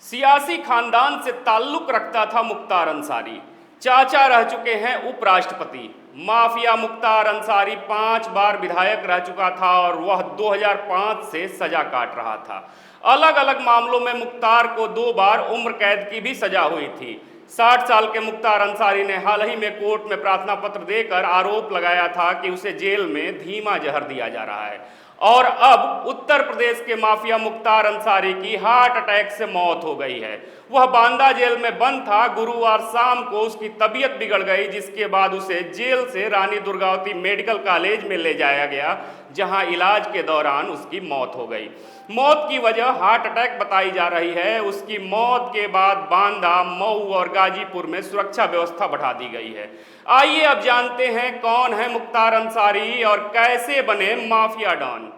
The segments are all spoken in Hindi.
सियासी खानदान से ताल्लुक रखता था मुख्तार अंसारी। चाचा रह चुके हैं उपराष्ट्रपति। माफिया मुख्तार अंसारी 5 बार विधायक रह चुका था और वह 2005 से सजा काट रहा था। अलग अलग मामलों में मुख्तार को 2 बार उम्र कैद की भी सजा हुई थी। 60 साल के मुख्तार अंसारी ने हाल ही में कोर्ट में प्रार्थना पत्र देकर आरोप लगाया था कि उसे जेल में धीमा जहर दिया जा रहा है। और अब उत्तर प्रदेश के माफिया मुख्तार अंसारी की हार्ट अटैक से मौत हो गई है। वह बांदा जेल में बंद था। गुरुवार शाम को उसकी तबीयत बिगड़ गई, जिसके बाद उसे जेल से रानी दुर्गावती मेडिकल कॉलेज में ले जाया गया, जहां इलाज के दौरान उसकी मौत हो गई। मौत की वजह हार्ट अटैक बताई जा रही है। उसकी मौत के बाद बांदा, मऊ और गाजीपुर में सुरक्षा व्यवस्था बढ़ा दी गई है। आइए अब जानते हैं कौन है मुख्तार अंसारी और कैसे बने माफिया डॉन।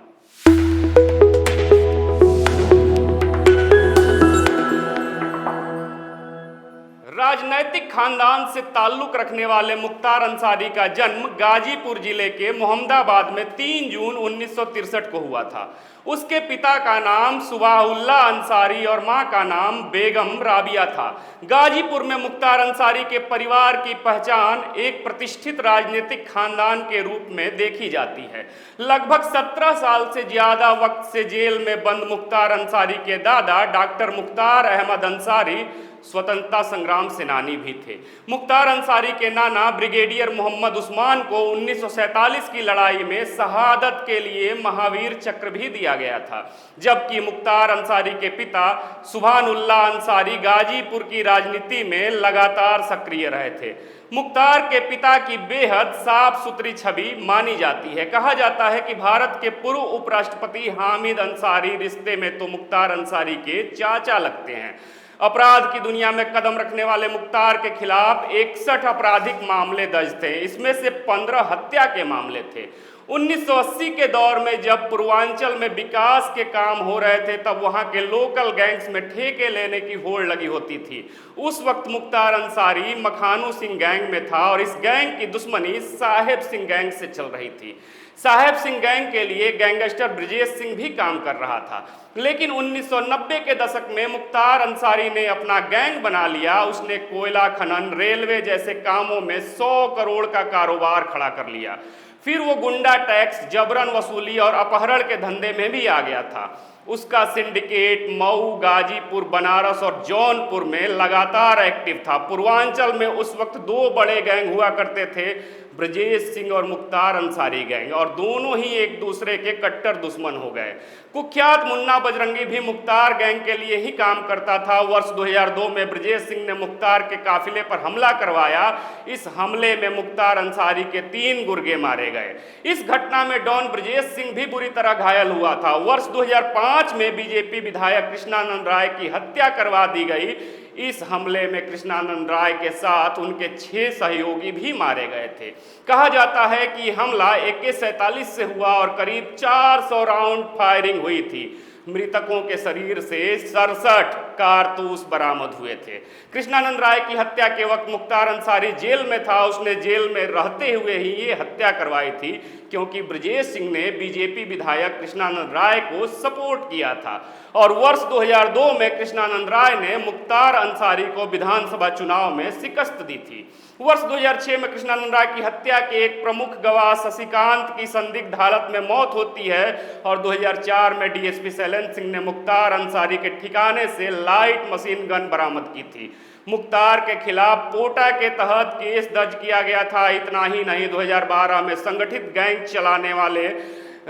राजनैतिक खानदान से ताल्लुक रखने वाले मुख्तार अंसारी का जन्म गाजीपुर जिले के मोहम्मदाबाद में 3 जून 1963 को हुआ था। उसके पिता का नाम सुबाहुल्ला अंसारी और मां का नाम बेगम राबिया था। गाजीपुर में मुख्तार अंसारी के परिवार की पहचान एक प्रतिष्ठित राजनीतिक खानदान के रूप में देखी जाती है। लगभग 17 साल से ज्यादा वक्त से जेल में बंद मुख्तार अंसारी के दादा डॉक्टर मुख्तार अहमद अंसारी स्वतंत्रता संग्राम सेनानी भी थे। मुख्तार अंसारी के नाना ब्रिगेडियर मोहम्मद उस्मान को 1947 की लड़ाई में शहादत के लिए महावीर चक्र भी दिया गया था, जबकि मुख्तार अंसारी के पिता सुभानुल्लाह अंसारी गाजीपुर की राजनीति में लगातार सक्रिय रहे थे। मुख्तार के पिता की बेहद साफ सुथरी छवि मानी जाती है। कहा जाता है कि भारत के पूर्व उपराष्ट्रपति हामिद अंसारी रिश्ते में तो मुख्तार अंसारी के चाचा लगते हैं। अपराध की दुनिया में कदम रखने वाले मुख्तार के खिलाफ 61 आपराधिक मामले दर्ज थे। इसमें से 15 हत्या के मामले थे। 1980 के दौर में जब पूर्वांचल में विकास के काम हो रहे थे, तब वहां के लोकल गैंग्स में ठेके लेने की होड़ लगी होती थी। उस वक्त मुख्तार अंसारी मखानू सिंह गैंग में था और इस गैंग की दुश्मनी साहेब सिंह गैंग से चल रही थी। साहेब सिंह गैंग के लिए गैंगस्टर ब्रजेश सिंह भी काम कर रहा था। लेकिन 1990 के दशक में मुख्तार अंसारी ने अपना गैंग बना लिया। उसने कोयला खनन, रेलवे जैसे कामों में 100 करोड़ का कारोबार खड़ा कर लिया। फिर वो गुंडा टैक्स, जबरन वसूली और अपहरण के धंधे में भी आ गया था। उसका सिंडिकेट मऊ, गाजीपुर, बनारस और जौनपुर में लगातार एक्टिव था। पूर्वांचल में उस वक्त 2 बड़े गैंग हुआ करते थे, ब्रजेश सिंह और मुख्तार अंसारी गैंग, और दोनों ही एक दूसरे के कट्टर दुश्मन हो गए। कुख्यात मुन्ना बजरंगी भी मुख्तार गैंग के लिए ही काम करता था। वर्ष 2002 में ब्रजेश सिंह ने मुख्तार के काफिले पर हमला करवाया। इस हमले में मुख्तार अंसारी के 3 गुर्गे मारे गए। इस घटना में डॉन ब्रजेश सिंह भी बुरी तरह घायल हुआ था। वर्ष 2005 में बीजेपी विधायक कृष्णानंद राय की हत्या करवा दी गई। इस हमले में कृष्णानंद राय के साथ उनके 6 सहयोगी भी मारे गए थे। कहा जाता है कि हमला AK-47 से हुआ और करीब 400 राउंड फायरिंग हुई थी। मृतकों के शरीर से 67 कारतूस बरामद हुए थे। कृष्णानंद राय की हत्या के वक्त मुख्तार अंसारी जेल में था। उसने जेल में रहते हुए ही ये हत्या करवाई थी, क्योंकि ब्रजेश सिंह ने बीजेपी विधायक कृष्णानंद राय को सपोर्ट किया था। और वर्ष 2002 में कृष्णानंद राय ने मुख्तार अंसारी को विधानसभा चुनाव में शिकस्त दी थी। वर्ष 2006 में कृष्णानंद राय की हत्या के एक प्रमुख गवाह शशिकांत की संदिग्ध हालत में मौत होती है और 2004 में डीएसपी शैलेंद्र सिंह ने मुख्तार अंसारी के ठिकाने से लाइट मशीन गन बरामद की थी। मुख्तार के खिलाफ पोटा के तहत केस दर्ज किया गया था। इतना ही नहीं, 2012 में संगठित गैंग चलाने वाले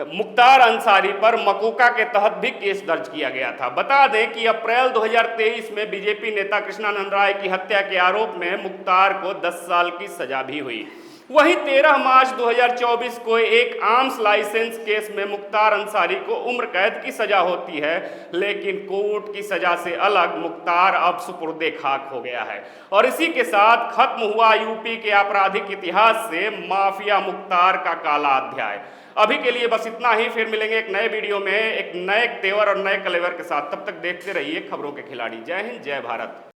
मुख्तार अंसारी पर मकोका के तहत भी केस दर्ज किया गया था। बता दें कि अप्रैल 2023 में बीजेपी नेता कृष्णानंद राय की हत्या के आरोप में मुख्तार को 10 साल की सजा भी हुई। वहीं 13 मार्च 2024 को एक आर्म्स लाइसेंस केस में मुख्तार अंसारी को उम्र कैद की सजा होती है, लेकिन कोर्ट की सजा से अलग मुख्तार अब सुपुर्दे खाक हो गया है। और इसी के साथ खत्म हुआ यूपी के आपराधिक इतिहास से माफिया मुख्तार का काला अध्याय। अभी के लिए बस इतना ही। फिर मिलेंगे एक नए वीडियो में एक नए तेवर और नए कलेवर के साथ। तब तक देखते रहिए खबरों के खिलाड़ी। जय हिंद, जय भारत।